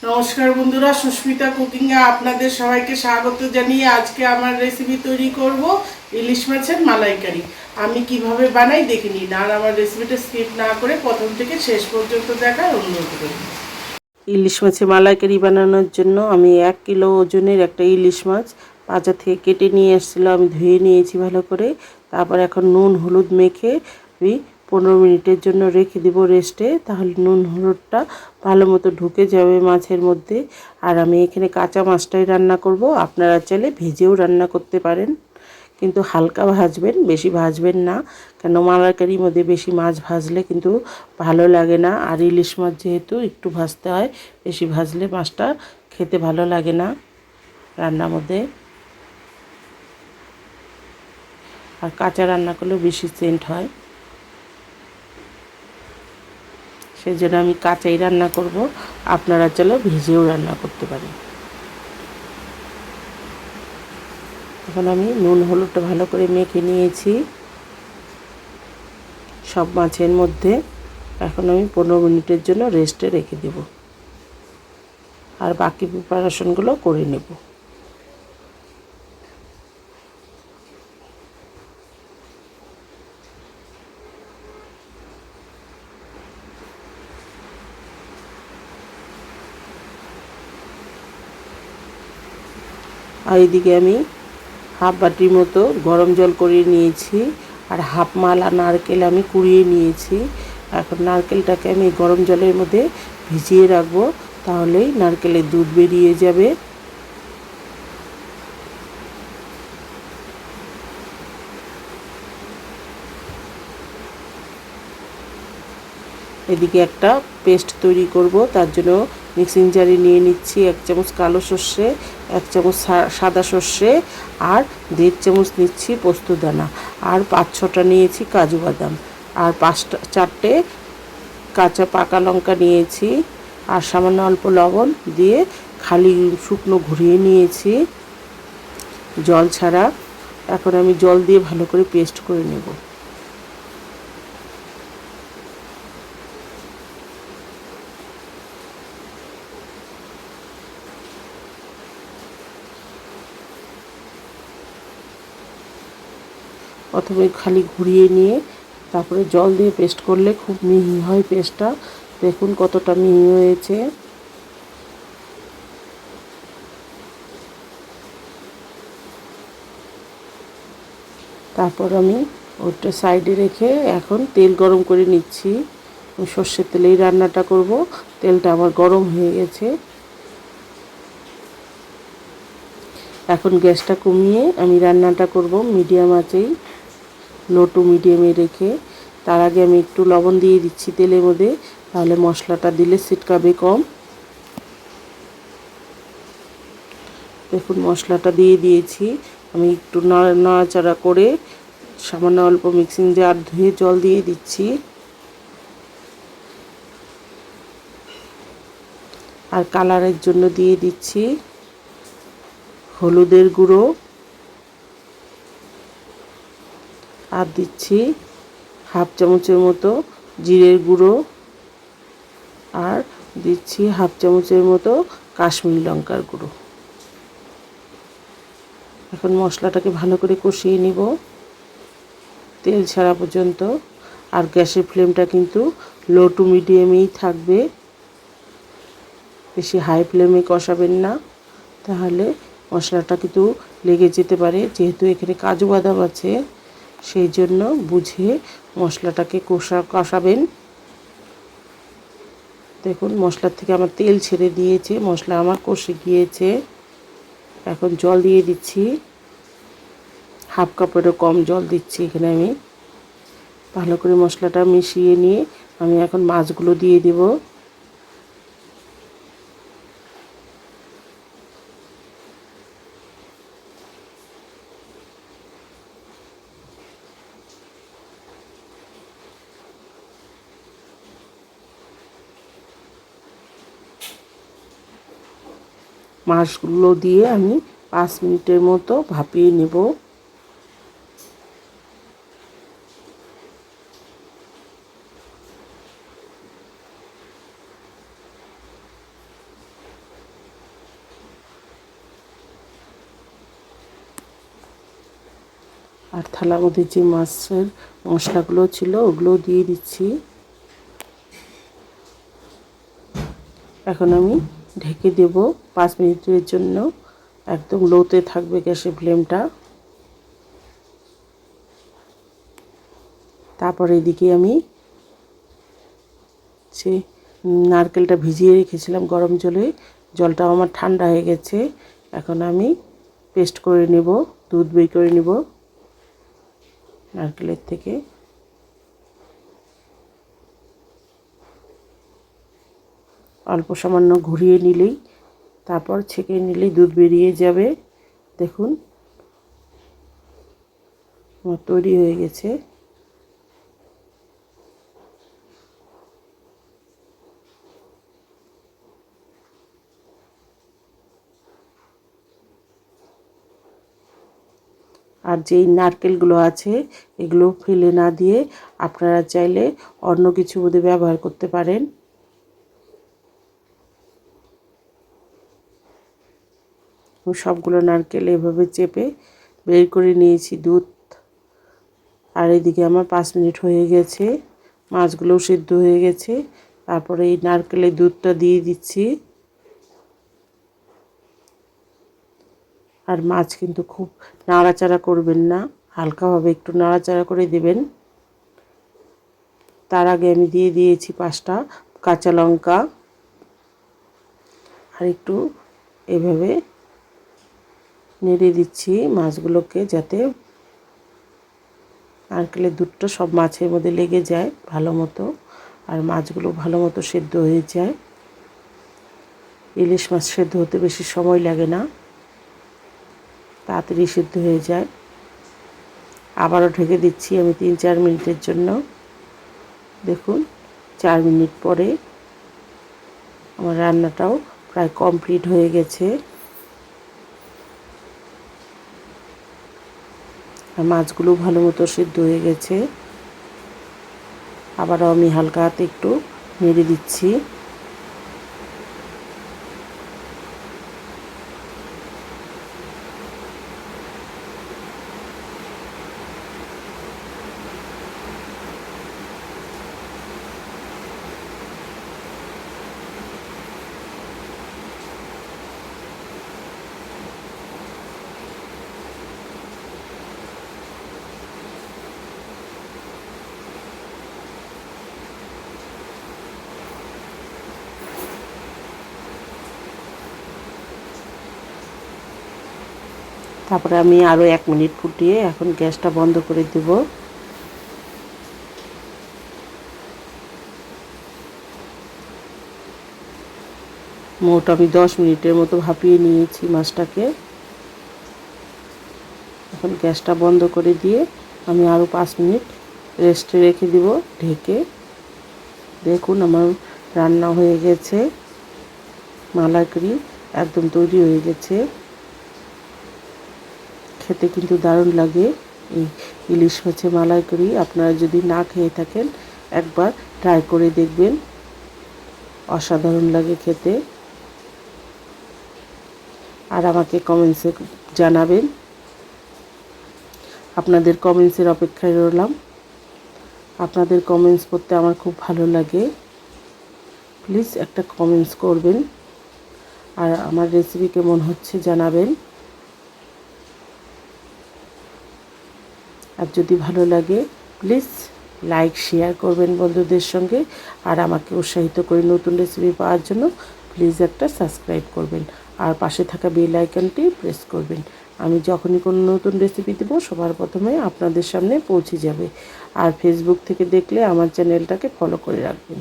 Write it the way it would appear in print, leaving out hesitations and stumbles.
নমস্কার বন্ধুরা, সুস্মিতা কুকিংয়ে আপনাদের সবাইকে স্বাগত জানিয়ে আজকে আমার রেসিপি তৈরি করব ইলিশ মাছের মালাইকারি। আমি কিভাবে বানাই দেখে নিন, আর আমার রেসিপিটা স্কিপ না করে প্রথম থেকে শেষ পর্যন্ত দেখার অনুরোধ করি। ইলিশ মাছের মালাইকারি বানানোর জন্য আমি 1 কিলো ওজনের একটা ইলিশ মাছ বাজার থেকে কেটে নিয়ে এসেছিলো। আমি ধুয়ে নিয়েছি ভালো করে। তারপর এখন নুন হলুদ মেখে আমি 15 মিনিটের জন্য রেখে দিব রেস্টে। তাহলে নুন হলুদটা ভালো মতো ঢুকে যাবে মাছের মধ্যে। আর আমি এখানে কাঁচা মাছটাই রান্না করব। আপনারা চাইলে ভেজেও রান্না করতে পারেন, কিন্তু হালকা ভাজবেন, বেশি ভাজবেন না, কেন মালাইকারির মধ্যে বেশি মাছ ভাজলে কিন্তু ভালো লাগে না। আর ইলিশ মাছ যেহেতু একটু ভাজতে হয়, বেশি ভাজলে মাছটা খেতে ভালো লাগে না রান্নার মধ্যে। আর কাঁচা রান্না করলেও বেশি সেন্ট হয়, সেই জন্য আমি কাঁচাই রান্না করব। আপনারা চাইলে ভেজেও রান্না করতে পারেন। এখন আমি নুন হলুদটা ভালো করে মেখে নিয়েছি সব মাছের মধ্যে। এখন আমি 15 মিনিটের জন্য রেস্টে রেখে দেব, আর বাকি প্রিপারেশনগুলো করে নেব। আর এদিকে আমি হাফ বাটির মতো গরম জল করে নিয়েছি, আর হাফ মালা নারকেল আমি কুড়িয়ে নিয়েছি। এখন নারকেলটাকে আমি গরম জলের মধ্যে ভিজিয়ে রাখবো, তাহলেই নারকেলের দুধ বেরিয়ে যাবে। এদিকে একটা পেস্ট তৈরি করব, তার জন্য মিক্সিং জারে নিয়ে নিচ্ছি 1 চামচ কালো সর্ষে, 1 চামচ সাদা সর্ষে, আর 1.5 চামচ নিচ্ছি পোস্তদানা, আর 5-6টা নিয়েছি কাজু বাদাম, আর 4টে কাঁচা পাকা লঙ্কা নিয়েছি, আর সামান্য অল্প লবণ দিয়ে খালি শুকনো ঘুরিয়ে নিয়েছি জল ছাড়া। এখন আমি জল দিয়ে ভালো করে পেস্ট করে নেব। প্রথমে খালি ঘুরিয়ে নিয়ে তারপরে জল দিয়ে পেস্ট করলে খুব মিহি হয় পেস্টটা। দেখুন কতটা মিহি হয়েছে। তারপর আমি ওটা সাইডে রেখে এখন তেল গরম করে নিচ্ছি। আমি সর্ষের তেলেই রান্নাটা করব। তেলটা আমার গরম হয়ে গেছে। এখন গ্যাসটা কমিয়ে আমি রান্নাটা করব মিডিয়াম আঁচেই, লো টু মিডিয়ামে রেখে। তার আগে আমি একটু লবণ দিয়ে দিচ্ছি তেলের মধ্যে, তাহলে মশলাটা দিলে ছিটকাবে কম। দেখুন মশলাটা দিয়ে দিয়েছি। আমি একটু নাড়াচাড়া করে সামান্য অল্প মিক্সিং জার ধুয়ে জল দিয়ে দিচ্ছি। আর কালারের জন্য দিয়ে দিচ্ছি হলুদের গুঁড়ো, আর দিচ্ছি হাফ চামচের মতো জিরের গুঁড়ো, আর দিচ্ছি হাফ চামচের মতো কাশ্মীরি লঙ্কার গুঁড়ো। এখন মশলাটাকে ভালো করে কষিয়ে নিব তেল ছাড়া পর্যন্ত। আর গ্যাসের ফ্লেমটা কিন্তু লো টু মিডিয়ামেই থাকবে, বেশি হাই ফ্লেমে কষাবেন না, তাহলে মশলাটা কিন্তু লেগে যেতে পারে। যেহেতু এখানে কাজু বাদাম আছে, সেই জন্য বুঝে মশলাটাকে কষাবেন। দেখুন মশলার থেকে আমার তেল ছেড়ে দিয়েছে, মশলা আমার কষে গিয়েছে। এখন জল দিয়ে দিচ্ছি, হাফ কাপেরও কম জল দিচ্ছি এখানে আমি। ভালো করে মশলাটা মিশিয়ে নিয়ে আমি এখন মাছগুলো দিয়ে দেব। মাছগুলো দিয়ে আমি 5 মিনিটের মতো ভাপিয়ে নেব। আর থালার মধ্যে যে মাছের মশলাগুলো ছিল ওগুলো দিয়ে দিচ্ছি। এখন আমি ঢেকে দেব 5 মিনিটের জন্য। একদম লোতে থাকবে গ্যাসের ফ্লেমটা। তারপর এদিকে আমি সে নারকেলটা ভিজিয়ে রেখেছিলাম গরম জলে, জলটা আমার ঠান্ডা হয়ে গেছে। এখন আমি পেস্ট করে নেব, দুধ বের করে নেব নারকেলের থেকে। অল্প সামান্য ঘুরিয়ে নিলেই, তারপর ছেঁকে নিলেই দুধ বেরিয়ে যাবে। দেখুন আমার তৈরি হয়ে গেছে। আর যেই নারকেলগুলো আছে এগুলো ফেলে না দিয়ে আপনারা চাইলে অন্য কিছুর মধ্যে ব্যবহার করতে পারেন। সবগুলো নারকেল এভাবে চেপে বের করে নিয়েছি দুধ। আর এদিকে আমার 5 মিনিট হয়ে গেছে, মাছগুলোও সিদ্ধ হয়ে গেছে। তারপরে এই নারকেলের দুধটা দিয়ে দিচ্ছি। আর মাছ কিন্তু খুব নাড়াচাড়া করবেন না, হালকাভাবে একটু নাড়াচাড়া করে দেবেন। তার আগে আমি দিয়ে দিয়েছি 5টা কাঁচা লঙ্কা। আর একটু এভাবে নেড়ে দিচ্ছি মাছগুলোকে, যাতে নারকেলের দুধটা সব মাছের মধ্যে লেগে যায় ভালো মতো, আর মাছগুলো ভালো মতো সেদ্ধ হয়ে যায়। ইলিশ মাছ সেদ্ধ হতে বেশি সময় লাগে না, তাড়াতাড়ি সেদ্ধ হয়ে যায়। আবারও ঢেকে দিচ্ছি আমি 3-4 মিনিটের জন্য। দেখুন 4 মিনিট পরে আমার রান্নাটাও প্রায় কমপ্লিট হয়ে গেছে। আর মাছগুলো ভালো মতো সিদ্ধ হয়ে গেছে। আবারও আমি হালকা হাতে একটু নেড়ে দিচ্ছি। তারপরে আমি আরও 1 মিনিট ফুটিয়ে এখন গ্যাসটা বন্ধ করে দেব। মোট আমি 10 মিনিটের মতো ভাপিয়ে নিয়েছি মাছটাকে। এখন গ্যাসটা বন্ধ করে দিয়ে আমি আরও 5 মিনিট রেস্টে রেখে দিব ঢেকে। দেখুন আমার রান্না হয়ে গেছে, মালাইকারি একদম তৈরি হয়ে গেছে। খেতে কিন্তু দারুণ লাগে এই ইলিশ মাছের মালাইকারি। আপনারা যদি না খেয়ে থাকেন একবার ট্রাই করে দেখবেন, অসাধারণ লাগে খেতে। আর আমাকে কমেন্টসে জানাবেন, আপনাদের কমেন্টসের অপেক্ষায় রইলাম। আপনাদের কমেন্টস পড়তে আমার খুব ভালো লাগে, প্লিজ একটা কমেন্টস করবেন। আর আমার রেসিপি কেমন হচ্ছে জানাবেন। আর যদি ভালো লাগে প্লিজ লাইক শেয়ার করবেন বন্ধুদের সঙ্গে। আর আমাকে উৎসাহিত করে নতুন রেসিপি পাওয়ার জন্য প্লিজ একটা সাবস্ক্রাইব করবেন, আর পাশে থাকা বেল আইকনটি প্রেস করবেন। আমি যখনই কোনো নতুন রেসিপি দেবো সবার প্রথমে আপনাদের সামনে পৌঁছে যাবে। আর ফেসবুক থেকে দেখলে আমার চ্যানেলটাকে ফলো করে রাখবেন।